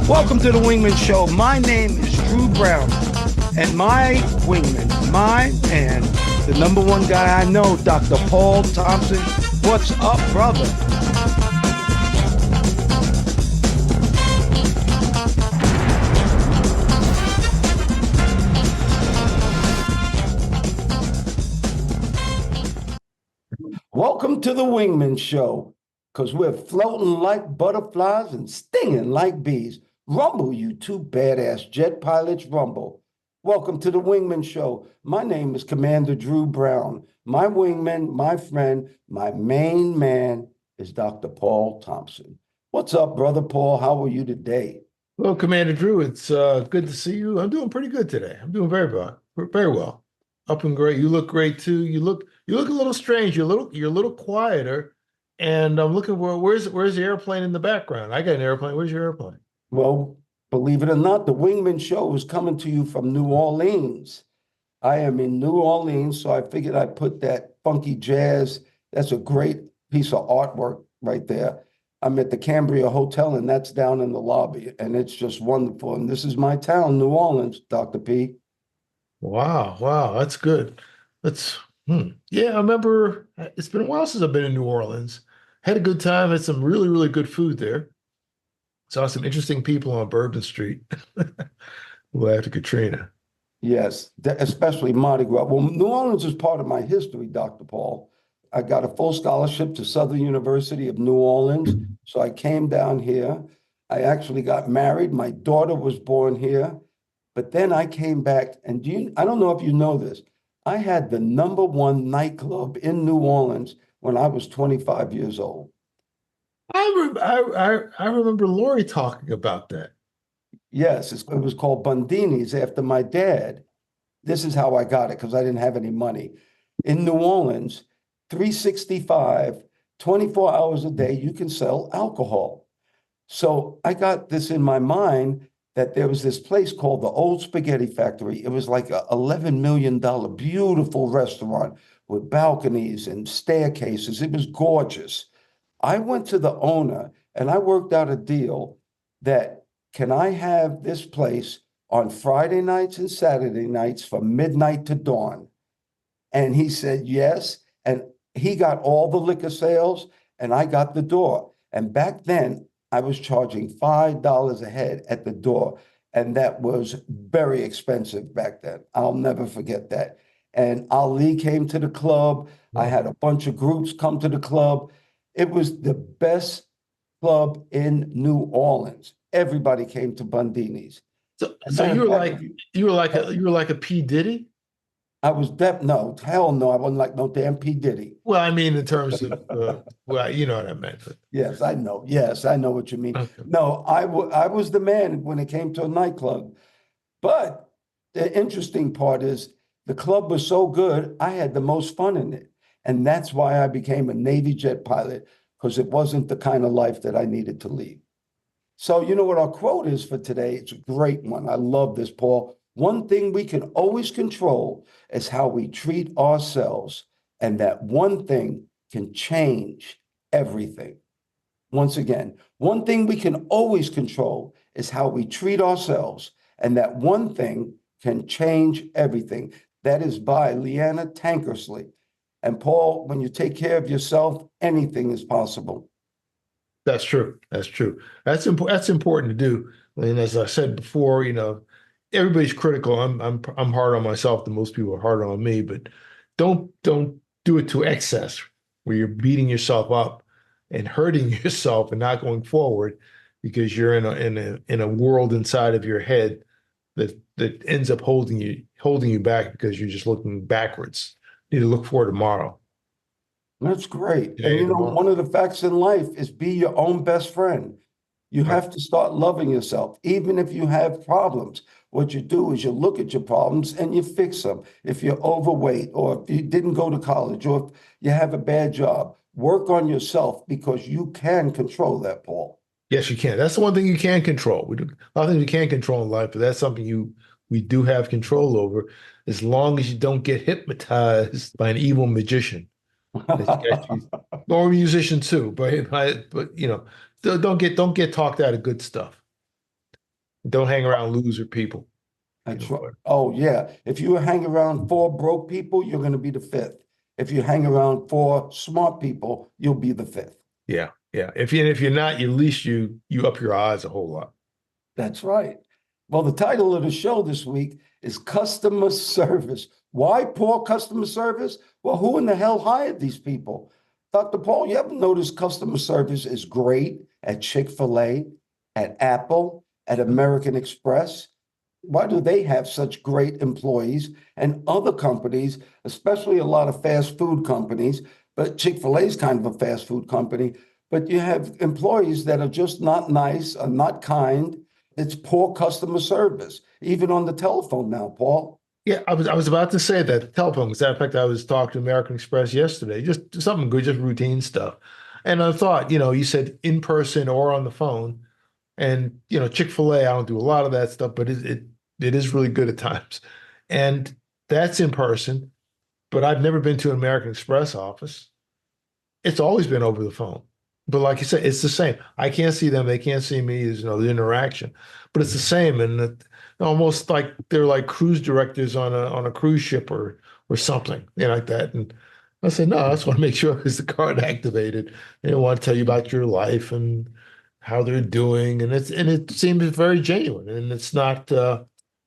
Welcome to the Wingman Show. My name is Drew Brown, and my wingman, my man, the number one guy I know, Dr. Paul Thompson. What's up, brother? Welcome to the Wingman Show, because we're floating like butterflies and stinging like bees. Rumble, you two badass jet pilots, rumble. Welcome to the Wingman Show. My name is Commander Drew Brown. My wingman, my friend, my main man is Dr. Paul Thompson. What's up, brother Paul? How are you today? Well, Commander Drew, it's good to see you. I'm doing pretty good today. I'm doing very well, very well. Up and great. You look great too. You look a little strange. You're a little quieter. And I'm looking for where's the airplane in the background? I got an airplane. Where's your airplane? Well, believe it or not, the Wingman Show is coming to you from New Orleans. I am in New Orleans, so I figured I'd put that funky jazz. That's a great piece of artwork right there. I'm at the Cambria Hotel, and that's down in the lobby, and it's just wonderful. And this is my town, New Orleans, Dr. P. Wow, that's good. Yeah, I remember it's been a while since I've been in New Orleans. Had a good time, had some really, really good food there. Saw some interesting people on Bourbon Street who after Katrina. Yes, especially Mardi Gras. Well, New Orleans is part of my history, Dr. Paul. I got a full scholarship to Southern University of New Orleans, so I came down here. I actually got married. My daughter was born here, but then I came back, and I don't know if you know this, I had the #1 nightclub in New Orleans when I was 25 years old. I remember Lori talking about that. Yes, it was called Bundini's after my dad. This is how I got it because I didn't have any money. In New Orleans, 365, 24 hours a day, you can sell alcohol. So I got this in my mind that there was this place called the Old Spaghetti Factory. It was like a $11 million beautiful restaurant with balconies and staircases. It was gorgeous. I went to the owner and I worked out a deal that can I have this place on Friday nights and Saturday nights from midnight to dawn? And he said yes. And he got all the liquor sales and I got the door. And back then I was charging $5 a head at the door. And that was very expensive back then. I'll never forget that. And Ali came to the club. I had a bunch of groups come to the club. It was the best club in New Orleans. Everybody came to Bundini's. So you were like a P. Diddy? I was no, hell no, I wasn't like no damn P. Diddy. Well, I mean in terms of well, you know what I meant. But. Yes, I know. Yes, I know what you mean. Okay. No, I was the man when it came to a nightclub. But the interesting part is the club was so good, I had the most fun in it. And that's why I became a Navy jet pilot, because it wasn't the kind of life that I needed to lead. So you know what our quote is for today? It's a great one. I love this, Paul. One thing we can always control is how we treat ourselves. And that one thing can change everything. Once again, one thing we can always control is how we treat ourselves. And that one thing can change everything. That is by Leanna Tankersley. And Paul, when you take care of yourself, anything is possible. That's true. That's important to do. And as I said before, everybody's critical. I'm hard on myself, and most people are hard on me. But don't do it to excess, where you're beating yourself up and hurting yourself and not going forward because you're in a world inside of your head that ends up holding you back because you're just looking backwards. You need to look for tomorrow. That's great. Today And tomorrow. one of the facts in life is be your own best friend. You have to start loving yourself, even if you have problems. What you do is you look at your problems and you fix them. If you're overweight, or if you didn't go to college, or if you have a bad job, work on yourself, because you can control that, Paul. Yes, you can. That's the one thing you can control. A lot of things we can't control in life, but that's something we do have control over, as long as you don't get hypnotized by an evil magician. Or a musician too, but don't get talked out of good stuff. Don't hang around loser people. That's right. Oh, yeah. If you hang around four broke people, you're going to be the fifth. If you hang around four smart people, you'll be the fifth. Yeah, yeah. If you're not, at least you up your odds a whole lot. That's right. Well, the title of the show this week is Customer Service. Why poor customer service? Well, who in the hell hired these people? Dr. Paul, you ever notice customer service is great at Chick Fil-A, at Apple, at American Express? Why do they have such great employees and other companies, especially a lot of fast food companies, but Chick-fil-A is kind of a fast food company, but you have employees that are just not nice, are not kind. It's poor customer service, even on the telephone now, Paul. Yeah, I was about to say that telephone. As a matter of fact, I was talking to American Express yesterday, just something good, just routine stuff. And I thought, you said in person or on the phone, and Chick-fil-A, I don't do a lot of that stuff, but it is really good at times. And that's in person, but I've never been to an American Express office. It's always been over the phone. But like you said, it's the same. I can't see them, they can't see me, there's the interaction. But it's the same, and almost like they're like cruise directors on a cruise ship or something, like that. And I said, no, I just want to make sure is the card activated. They want to tell you about your life and how they're doing, and it seems very genuine, and it's not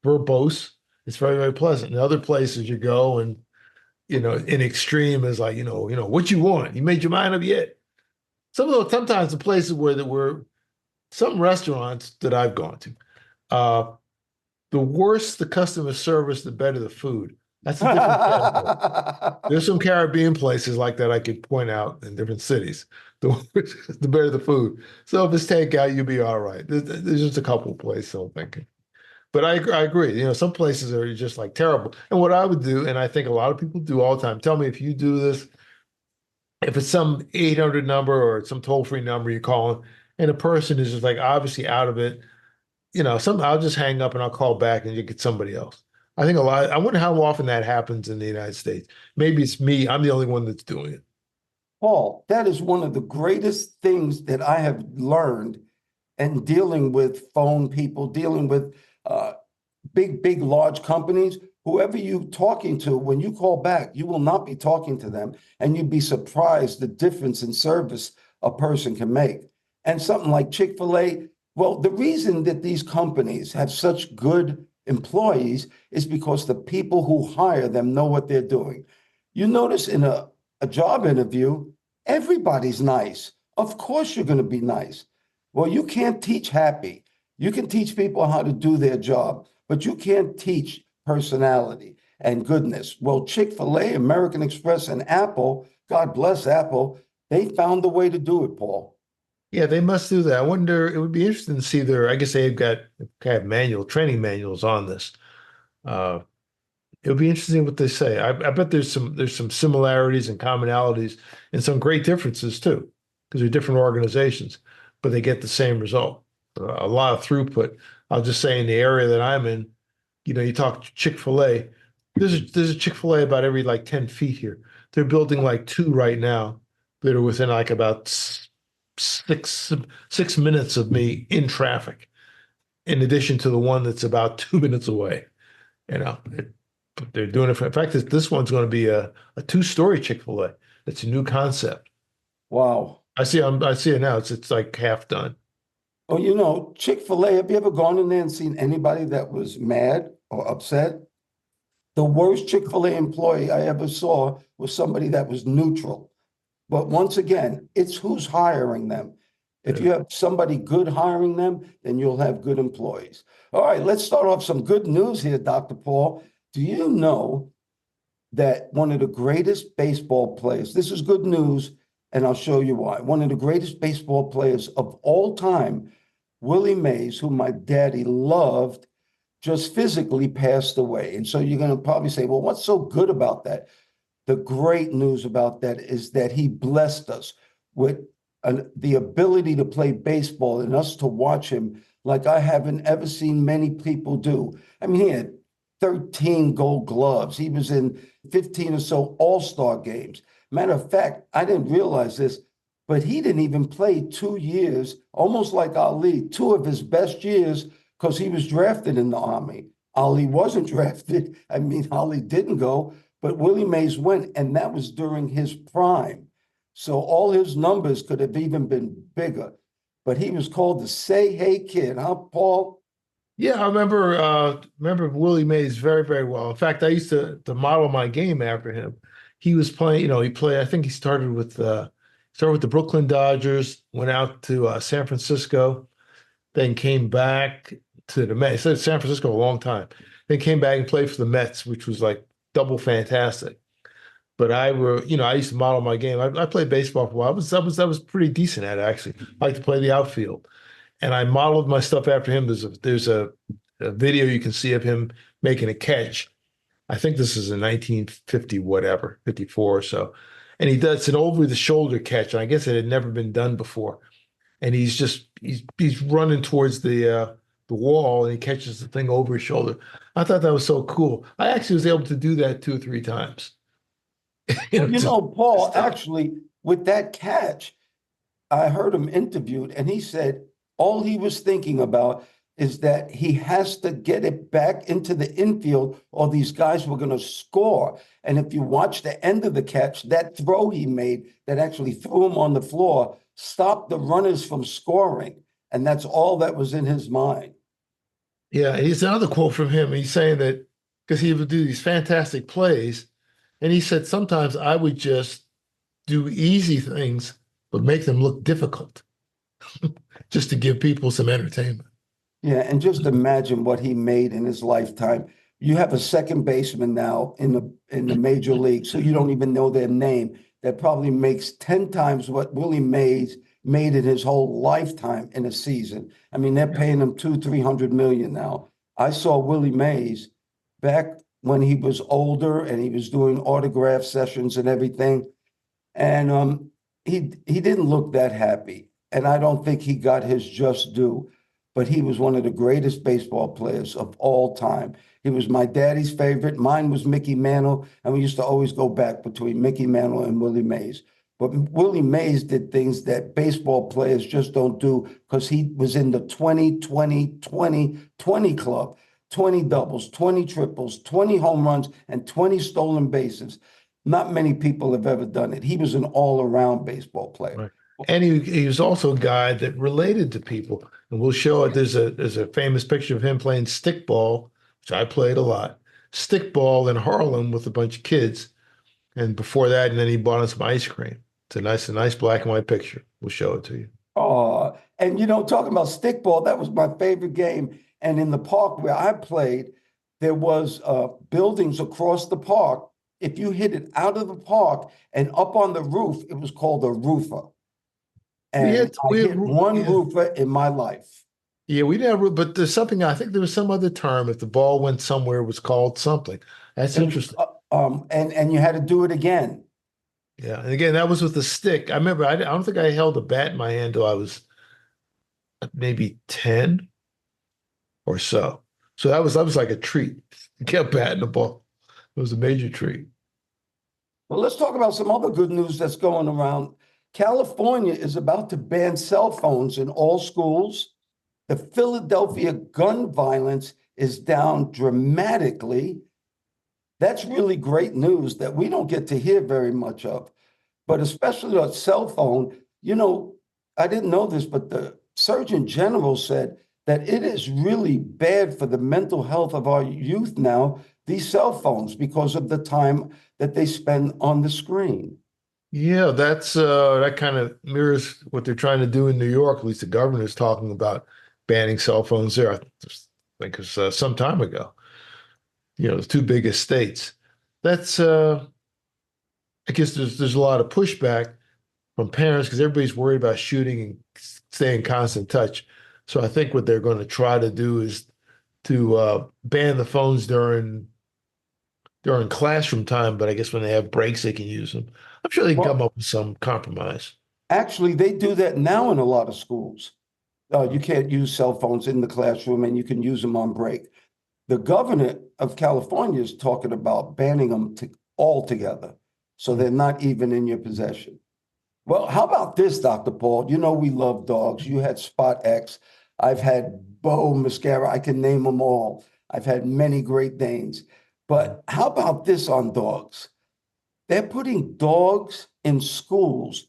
verbose. It's very, very pleasant. In other places you go, and in extreme is like, what you want? You made your mind up yet? Sometimes the places where there were some restaurants that I've gone to, the worse the customer service, the better the food. That's a different category. There's some Caribbean places like that I could point out in different cities. The worse, the better the food. So if it's takeout, you'll be all right. There's just a couple of places I'm thinking. But I agree. Some places are just like terrible. And what I would do, and I think a lot of people do all the time, tell me if you do this, if it's some 800 number or some toll-free number you call, and a person is just like obviously out of it, I'll just hang up and I'll call back and you get somebody else. I wonder how often that happens in the United States. Maybe it's me. I'm the only one that's doing it. Paul, that is one of the greatest things that I have learned in dealing with phone people, dealing with big, large companies. Whoever you're talking to, when you call back, you will not be talking to them, and you'd be surprised the difference in service a person can make. And something like Chick Fil-A, well, the reason that these companies have such good employees is because the people who hire them know what they're doing. You notice in a job interview, everybody's nice. Of course you're going to be nice. Well, you can't teach happy. You can teach people how to do their job, but you can't teach personality and goodness. Well, Chick Fil-A, American Express, and Apple, God bless Apple, they found the way to do it, Paul. Yeah, they must do that. I wonder, it would be interesting to see I guess they've got kind of training manuals on this. Uh, it would be interesting what they say. I bet there's some similarities and commonalities and some great differences too, because they're different organizations, but they get the same result. A lot of throughput. I'll just say in the area that I'm in, you talk Chick Fil-A. There's a Chick Fil-A about every like 10 feet here. They're building like two right now that are within like about six minutes of me in traffic, in addition to the one that's about 2 minutes away. They're doing it. In fact, this one's going to be a two-story Chick Fil-A. It's a new concept. Wow. I see it now. It's like half done. Well, Chick Fil-A, have you ever gone in there and seen anybody that was mad or upset? The worst Chick Fil-A employee I ever saw was somebody that was neutral. But once again, it's who's hiring them. If you have somebody good hiring them, then you'll have good employees. All right, let's start off some good news here, Dr. Paul. Do you know that one of the greatest baseball players, this is good news, and I'll show you why. One of the greatest baseball players of all time, Willie Mays, who my daddy loved, just physically passed away. And so you're going to probably say, well, what's so good about that? The great news about that is that he blessed us with the ability to play baseball and us to watch him like I haven't ever seen many people do. I mean, he had 13 gold gloves. He was in 15 or so all-star games. Matter of fact, I didn't realize this, but he didn't even play 2 years, almost like Ali. Two of his best years because he was drafted in the Army. Ali wasn't drafted. I mean, Ali didn't go, but Willie Mays went, and that was during his prime. So all his numbers could have even been bigger. But he was called the Say Hey Kid, huh, Paul? Yeah, I remember Willie Mays very, very well. In fact, I used to model my game after him. He was playing, he played, I think he started with the Brooklyn Dodgers, went out to San Francisco, then came back to the Mets. He San Francisco a long time. Then came back and played for the Mets, which was like double fantastic. But I used to model my game. I played baseball for a while. I was pretty decent at it, actually. I like to play the outfield. And I modeled my stuff after him. There's a video you can see of him making a catch. I think this is in 1950, whatever, 54 or so. And it's an over the shoulder catch. And I guess it had never been done before. And he's running towards the wall and he catches the thing over his shoulder. I thought that was so cool. I actually was able to do that 2 or 3 times. Paul, actually, with that catch, I heard him interviewed, and he said all he was thinking about is that he has to get it back into the infield, or these guys were going to score. And if you watch the end of the catch, that throw he made that actually threw him on the floor stopped the runners from scoring. And that's all that was in his mind. Yeah, here's another quote from him. He's saying that because he would do these fantastic plays, and he said sometimes I would just do easy things, but make them look difficult, just to give people some entertainment. Yeah, and just imagine what he made in his lifetime. You have a second baseman now in the major league, so you don't even know their name, that probably makes 10 times what Willie Mays made in his whole lifetime in a season. I mean, they're paying him 200-300 million now. I saw Willie Mays back when he was older and he was doing autograph sessions and everything. And he didn't look that happy. And I don't think he got his just due. But he was one of the greatest baseball players of all time. He was my daddy's favorite. Mine was Mickey Mantle, and we used to always go back between Mickey Mantle and Willie Mays. But Willie Mays did things that baseball players just don't do, because he was in the 20-20-20-20 club. 20 doubles, 20 triples, 20 home runs, and 20 stolen bases. Not many people have ever done it. He was an all-around baseball player. Right. And he was also a guy that related to people. And we'll show it. There's a famous picture of him playing stickball, which I played a lot. Stickball in Harlem with a bunch of kids. And before that, and then he bought us some ice cream. It's a nice black and white picture. We'll show it to you. Oh, and talking about stickball, that was my favorite game. And in the park where I played, there was buildings across the park. If you hit it out of the park and up on the roof, it was called a roofer. And I hit one roofer in my life. Yeah, we never, but there's something, I think there was some other term. If the ball went somewhere, it was called something. That's interesting. And you had to do it again. Yeah, and again, that was with the stick. I remember, I don't think I held a bat in my hand till I was maybe 10 or so. So that was like a treat. You kept batting the ball. It was a major treat. Well, let's talk about some other good news that's going around. California is about to ban cell phones in all schools. The Philadelphia gun violence is down dramatically. That's really great news that we don't get to hear very much of, but especially on cell phone. I didn't know this, but the Surgeon General said that it is really bad for the mental health of our youth now, these cell phones, because of the time that they spend on the screen. Yeah, that kind of mirrors what they're trying to do in New York. At least the governor is talking about banning cell phones there. I think it was some time ago. The two biggest states. That's I guess there's a lot of pushback from parents because everybody's worried about shooting and staying in constant touch. So I think what they're going to try to do is to ban the phones during classroom time, but I guess when they have breaks, they can use them. I'm sure they can come up with some compromise. Actually, they do that now in a lot of schools. You can't use cell phones in the classroom, and you can use them on break. The governor of California is talking about banning them altogether, so they're not even in your possession. Well, how about this, Dr. Paul? We love dogs. You had Spot X. I've had Beau Mascara. I can name them all. I've had many Great Danes. But how about this on dogs? They're putting dogs in schools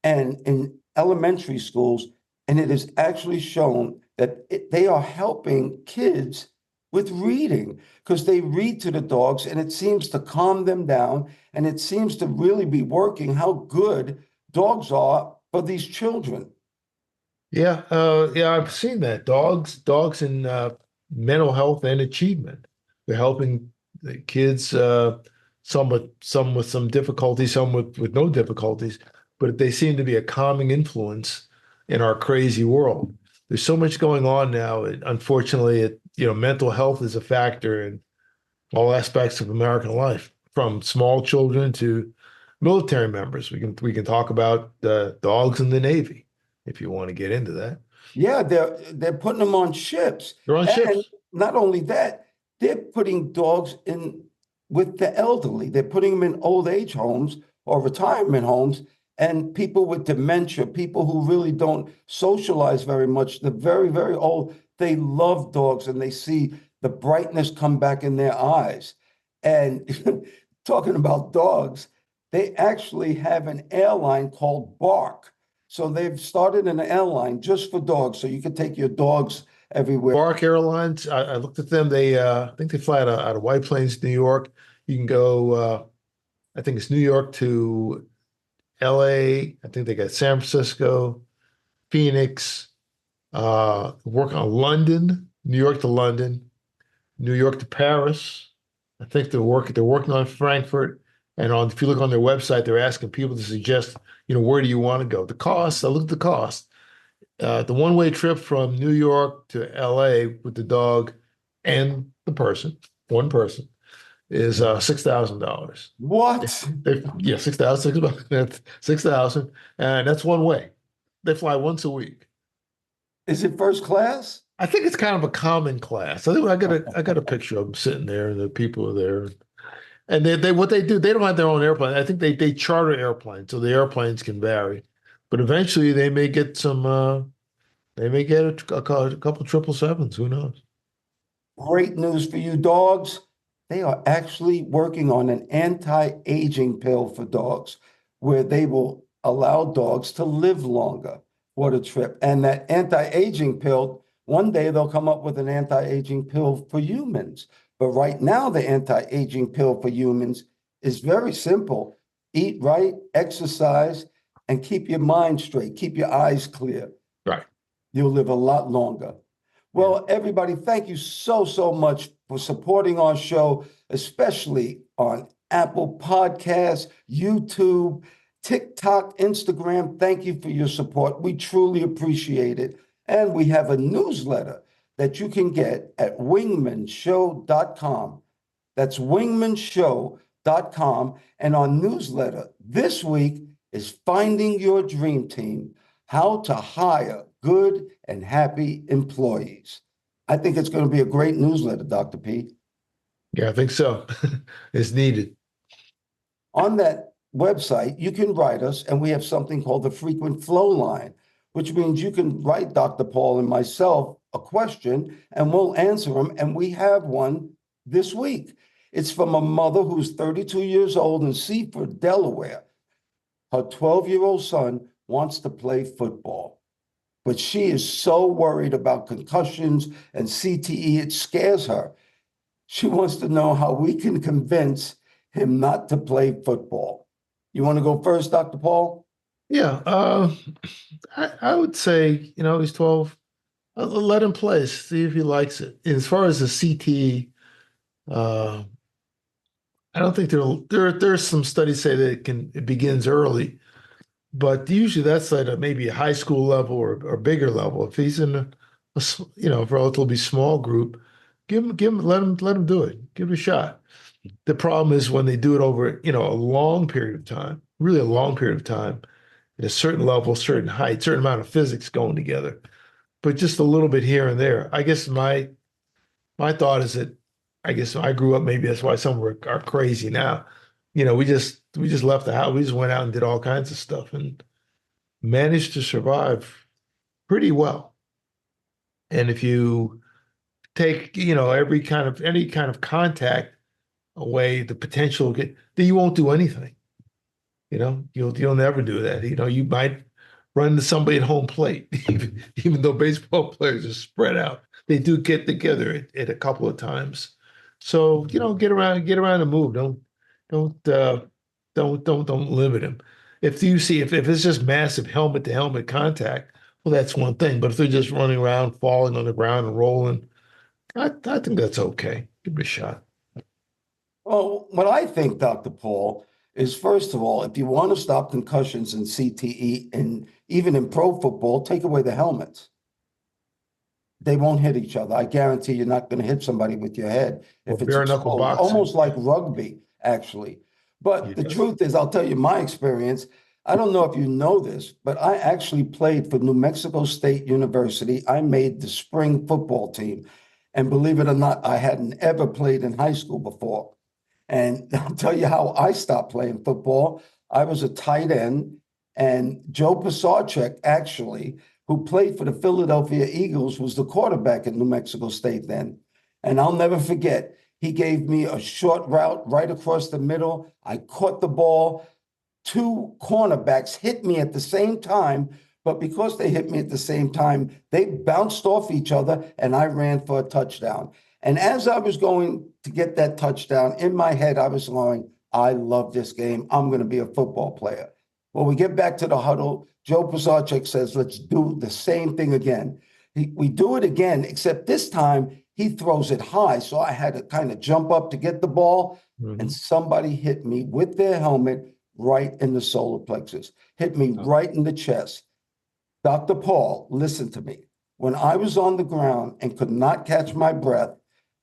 and in elementary schools, and it is actually shown that they are helping kids with reading because they read to the dogs and it seems to calm them down and it seems to really be working how good dogs are for these children. Yeah, yeah, I've seen that. Dogs in mental health and achievement. They're helping the kids, some with some difficulties, some with no difficulties, but they seem to be a calming influence in our crazy world. There's so much going on now. Unfortunately, mental health is a factor in all aspects of American life, from small children to military members. We can talk about the dogs in the Navy if you want to get into that. Yeah, they're putting them on ships. They're on And ships. not only that, they're putting dogs in with the elderly. They're putting them in old age homes or retirement homes and people with dementia, people who really don't socialize very much. They're very, very old. They love dogs and they see the brightness come back in their eyes. And talking about dogs, they actually have an airline called Bark. So they've started an airline just for dogs, so you can take your dogs everywhere. Bark Airlines, I looked at them. I think they fly out of White Plains, New York. You can go, I think it's New York to LA. I think they got San Francisco, Phoenix, work on London, New York to London, New York to Paris. I think they're working on Frankfurt. And if you look on their website, they're asking people to suggest, where do you want to go? The cost, I looked at the cost. The one-way trip from New York to LA with the dog and the person, one person, is $6,000. What? Yeah, 6,000, 6,000, and that's one way. They fly once a week. Is it first class? I think it's kind of a common class. I got a picture of them sitting there, and the people are there. And they what they do, they don't have their own airplane. I think they charter airplanes, so the airplanes can vary. But eventually they may get a couple 777s. Who knows? Great news for you dogs. They are actually working on an anti-aging pill for dogs where they will allow dogs to live longer. What a trip. And that anti-aging pill, one day they'll come up with an anti-aging pill for humans. But right now, the anti-aging pill for humans is very simple. Eat right, exercise, and keep your mind straight. Keep your eyes clear. Right. You'll live a lot longer. Well, everybody, thank you so, so much for supporting our show, especially on Apple Podcasts, YouTube, TikTok, Instagram. Thank you for your support. We truly appreciate it. And we have a newsletter that you can get at wingmanshow.com. That's wingmanshow.com. And our newsletter this week is Finding Your Dream Team, How to Hire Good and Happy Employees. I think it's going to be a great newsletter, Dr. P. Yeah, I think so. It's needed. On that website, you can write us, and we have something called the frequent flow line, which means you can write Dr. Paul and myself a question, and we'll answer them. And we have one this week. It's from a mother who's 32 years old in Seaford, Delaware. Her 12-year-old son wants to play football, but she is so worried about concussions and CTE, it scares her. She wants to know how we can convince him not to play football. You want to go first, Dr. Paul? Yeah, I would say, he's 12. Let him play, see if he likes it. And as far as the CTE, I don't think there's some studies say that it begins early, but usually that's at maybe a high school level or bigger level. If he's in a relatively small group, let him do it. Give it a shot. The problem is when they do it over, a long period of time, really a long period of time, at a certain level, certain height, certain amount of physics going together, but just a little bit here and there. I guess my thought is that I guess I grew up, maybe that's why some are crazy now. We just left the house. We just went out and did all kinds of stuff and managed to survive pretty well. And if you take, any kind of contact away, the potential, then you won't do anything. You'll never do that. You might run into somebody at home plate, even though baseball players are spread out. They do get together at a couple of times. So, get around and move. Don't limit them. If you see if it's just massive helmet to helmet contact, well, that's one thing. But if they're just running around, falling on the ground and rolling, I think that's okay. Give it a shot. Well, what I think, Dr. Paul, is first of all, if you want to stop concussions and CTE and even in pro football, take away the helmets. They won't hit each other. I guarantee you're not going to hit somebody with your head Or if it's bare knuckle exposed, boxing. almost like rugby, actually. But the Yes. truth is, I'll tell you my experience. I don't know if you know this, but I actually played for New Mexico State University. I made the spring football team. And believe it or not, I hadn't ever played in high school before. And I'll tell you how I stopped playing football. I was a tight end, and Joe Pisarcik, actually, who played for the Philadelphia Eagles, was the quarterback at New Mexico State then. And I'll never forget, he gave me a short route right across the middle. I caught the ball. Two cornerbacks hit me at the same time, but because they hit me at the same time, they bounced off each other, and I ran for a touchdown. And as I was going to get that touchdown, in my head, I was going, I love this game. I'm going to be a football player. Well, we get back to the huddle. Joe Pisarcik says, let's do the same thing again. We do it again, except this time he throws it high. So I had to kind of jump up to get the ball, and somebody hit me with their helmet right in the solar plexus, hit me right in the chest. Dr. Paul, listen to me. When I was on the ground and could not catch my breath,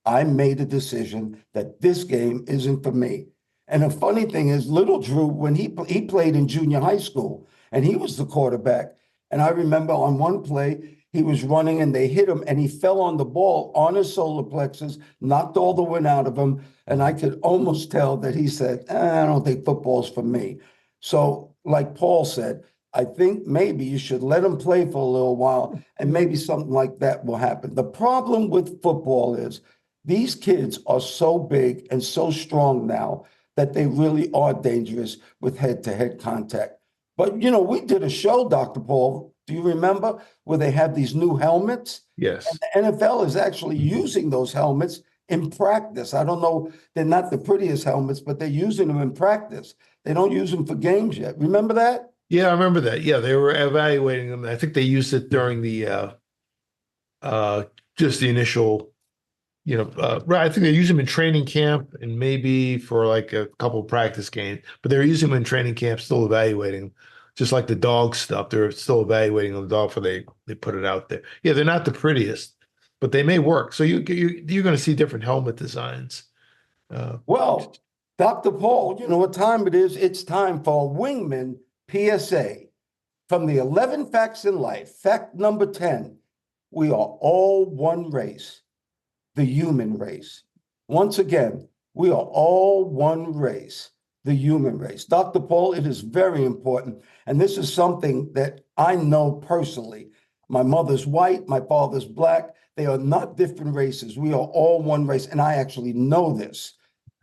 I made a decision that this game isn't for me. And the funny thing is, little Drew, when he played in junior high school, and he was the quarterback. And I remember on one play, he was running and they hit him and he fell on the ball on his solar plexus, knocked all the wind out of him. And I could almost tell that he said, I don't think football's for me. So like Paul said, I think maybe you should let him play for a little while and maybe something like that will happen. The problem with football is these kids are so big and so strong now that they really are dangerous with head-to-head contact. But, we did a show, Dr. Paul, do you remember, where they have these new helmets? Yes. And the NFL is actually using those helmets in practice. I don't know, they're not the prettiest helmets, but they're using them in practice. They don't use them for games yet. Remember that? Yeah, I remember that. Yeah, they were evaluating them. I think they used it during the just the initial, right. I think they use them in training camp and maybe for like a couple of practice games, but they're using them in training camp, still evaluating them. Just like the dog stuff, they're still evaluating the dog before they put it out there. Yeah, they're not the prettiest, but they may work. So you're going to see different helmet designs. Well, Dr. Paul, you know what time it is? It's time for Wingman PSA. From the 11 facts in life, fact number 10, we are all one race, the human race. Once again, we are all one race, the human race. Dr. Paul, it is very important. And this is something that I know personally. My mother's white, my father's black. They are not different races. We are all one race. And I actually know this.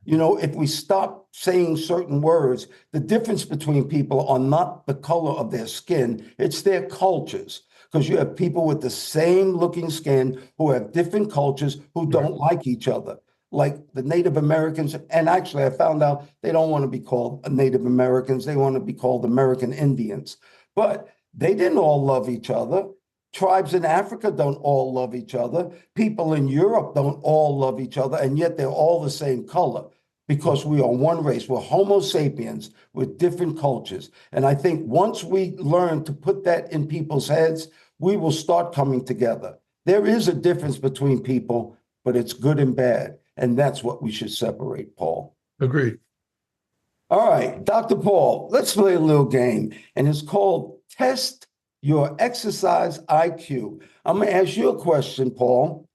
If we stop saying certain words, the difference between people are not the color of their skin, it's their cultures. Because you have people with the same looking skin who have different cultures who don't like each other. Like the Native Americans, and actually I found out they don't want to be called Native Americans, they want to be called American Indians. But they didn't all love each other. Tribes in Africa don't all love each other. People in Europe don't all love each other, and yet they're all the same color because we are one race. We're Homo sapiens with different cultures. And I think once we learn to put that in people's heads, we will start coming together. There is a difference between people, but it's good and bad. And that's what we should separate, Paul. Agreed. All right, Dr. Paul, let's play a little game. And it's called Test Your Exercise IQ. I'm going to ask you a question, Paul,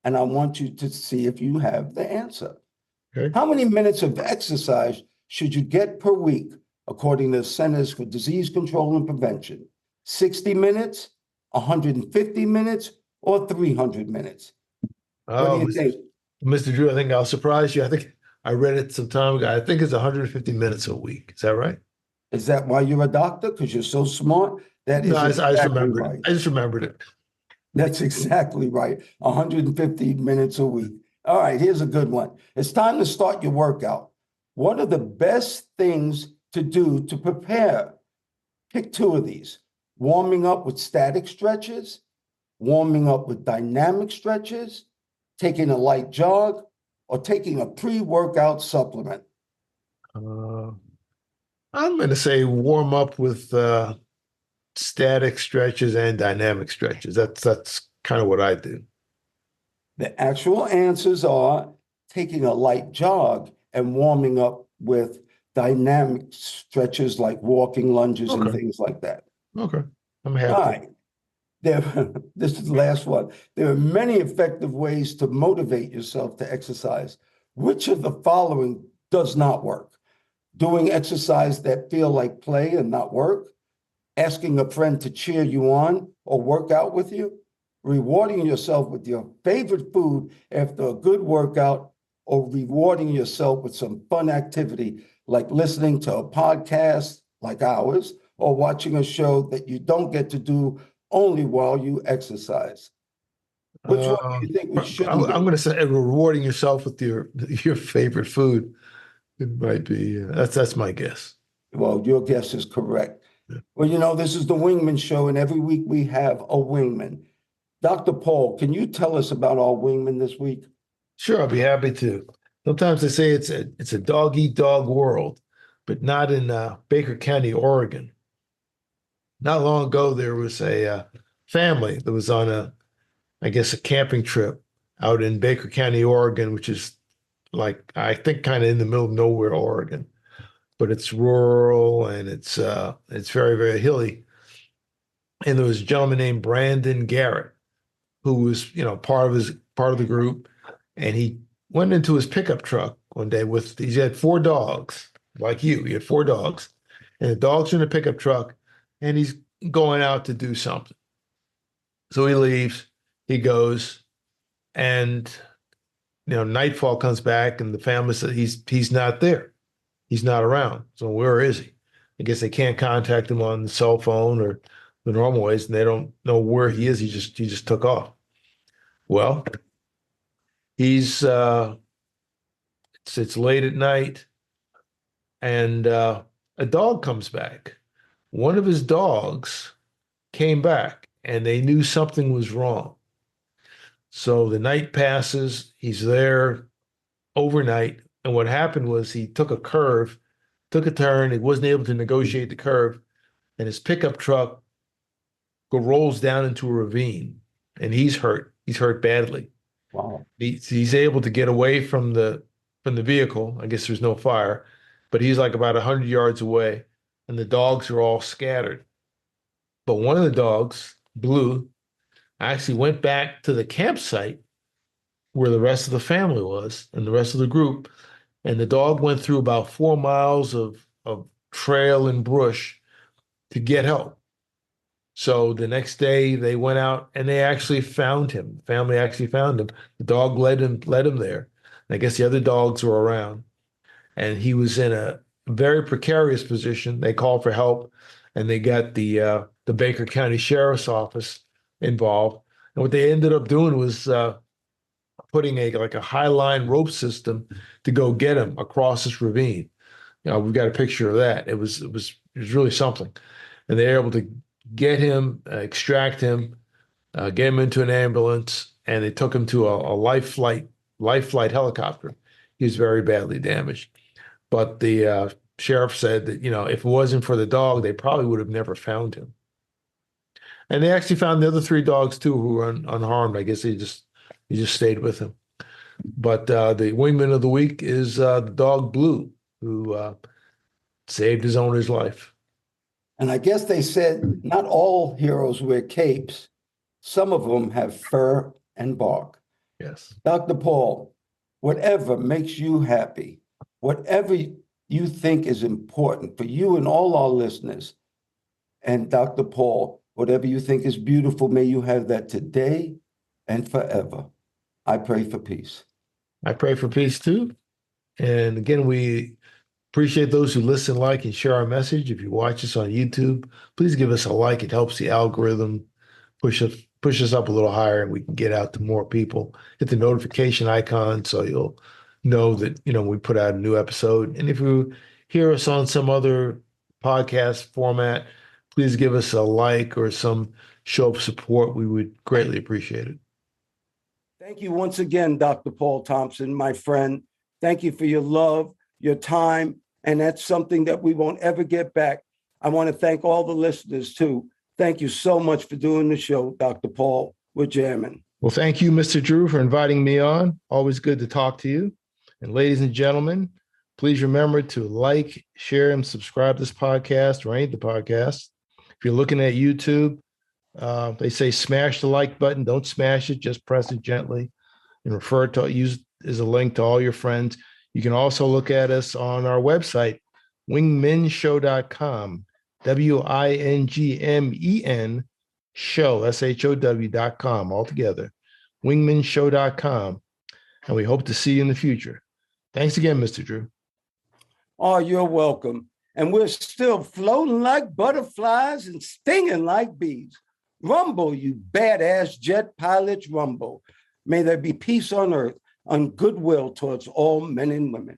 and I want you to see if you have the answer. Okay. How many minutes of exercise should you get per week, according to the Centers for Disease Control and Prevention? 60 minutes, 150 minutes, or 300 minutes? What do Oh, you think? Mr. Drew, I think I'll surprise you. I think I read it some time ago. I think it's 150 minutes a week. Is that right? Is that why you're a doctor? Because you're so smart? That No, is I just exactly remembered it. right. I just remembered it. That's exactly right. 150 minutes a week. All right, here's a good one. It's time to start your workout. What are the best things to do to prepare? Pick two of these. Warming up with static stretches, warming up with dynamic stretches, taking a light jog, or taking a pre-workout supplement. Uh, I'm going to say warm up with static stretches and dynamic stretches. That's kind of what I do. The actual answers are taking a light jog and warming up with dynamic stretches like walking lunges and Okay. things like that. Okay. I'm All happy. right. There, this is the last one. There are many effective ways to motivate yourself to exercise. Which of the following does not work? Doing exercise that feel like play and not work? Asking a friend to cheer you on or work out with you? Rewarding yourself with your favorite food after a good workout, or rewarding yourself with some fun activity like listening to a podcast like ours or watching a show that you don't get to do only while you exercise. Which one Uh, do you think we I'm shouldn't do? going to say rewarding yourself with your favorite food. It might be that's my guess. Well, your guess is correct. Yeah. Well, this is the Wingman Show, and every week we have a wingman. Dr. Paul, can you tell us about our wingman this week? Sure, I'll be happy to. Sometimes they say it's a dog eat dog world, but not in Baker County, Oregon. Not long ago, there was a family that was on I guess, a camping trip out in Baker County, Oregon, which is like I think kind of in the middle of nowhere, Oregon, but it's rural and it's very, very hilly. And there was a gentleman named Brandon Garrett who was, part of the group, and he went into his pickup truck one day with he had four dogs, like you. He had four dogs, and the dogs are in the pickup truck, and he's going out to do something. So he leaves, he goes, and nightfall comes back, and the family says he's not there. He's not around. So where is he? I guess they can't contact him on the cell phone or the normal ways, and they don't know where he is. He just took off. Well, he's it's late at night, and a dog comes back. One of his dogs came back, and they knew something was wrong. So the night passes. He's there overnight, and what happened was he took a curve, took a turn. He wasn't able to negotiate the curve, and his pickup truck rolls down into a ravine, and he's hurt. He's hurt badly. Wow. He's able to get away from the vehicle. I guess there's no fire, but he's like about 100 yards away, and the dogs are all scattered. But one of the dogs, Blue, actually went back to the campsite where the rest of the family was and the rest of the group. And the dog went through about 4 miles of trail and brush to get help. So the next day they went out and they actually found him. The family actually found him. The dog led him there. And I guess the other dogs were around. And he was in a very precarious position. They called for help, and they got the Baker County Sheriff's Office involved. And what they ended up doing was putting a high line rope system to go get him across this ravine. We've got a picture of that. It was really something, and they were able to get him, extract him, get him into an ambulance, and they took him to a life flight helicopter. He was very badly damaged, but the sheriff said that if it wasn't for the dog, they probably would have never found him. And they actually found the other three dogs too, who were unharmed. I guess he just stayed with him. But the wingman of the week is the dog Blue, who saved his owner's life. And I guess they said not all heroes wear capes. Some of them have fur and bark. Yes. Dr. Paul, whatever makes you happy, whatever you think is important for you and all our listeners, and Dr. Paul, whatever you think is beautiful, may you have that today and forever. I pray for peace. I pray for peace too. And again, we appreciate those who listen, like, and share our message. If you watch us on YouTube, please give us a like. It helps the algorithm push us up a little higher, and we can get out to more people. Hit the notification icon so you'll know that we put out a new episode. And if you hear us on some other podcast format, please give us a like or some show of support. We would greatly appreciate it. Thank you once again, Dr. Paul Thompson, my friend. Thank you for your love, your time, and that's something that we won't ever get back. I want to thank all the listeners too. Thank you so much for doing the show, Dr. Paul. We're jamming. Well, thank you, Mr. Drew, for inviting me on. Always good to talk to you. And ladies and gentlemen, please remember to like, share, and subscribe to this podcast or any of the podcasts. If you're looking at YouTube, they say smash the like button. Don't smash it. Just press it gently and use as a link to all your friends. You can also look at us on our website, wingmenshow.com, WINGMEN show, SHOW.com, altogether, wingmenshow.com. And we hope to see you in the future. Thanks again, Mr. Drew. Oh, you're welcome. And we're still floating like butterflies and stinging like bees. Rumble, you badass jet pilots, rumble. May there be peace on earth and goodwill towards all men and women.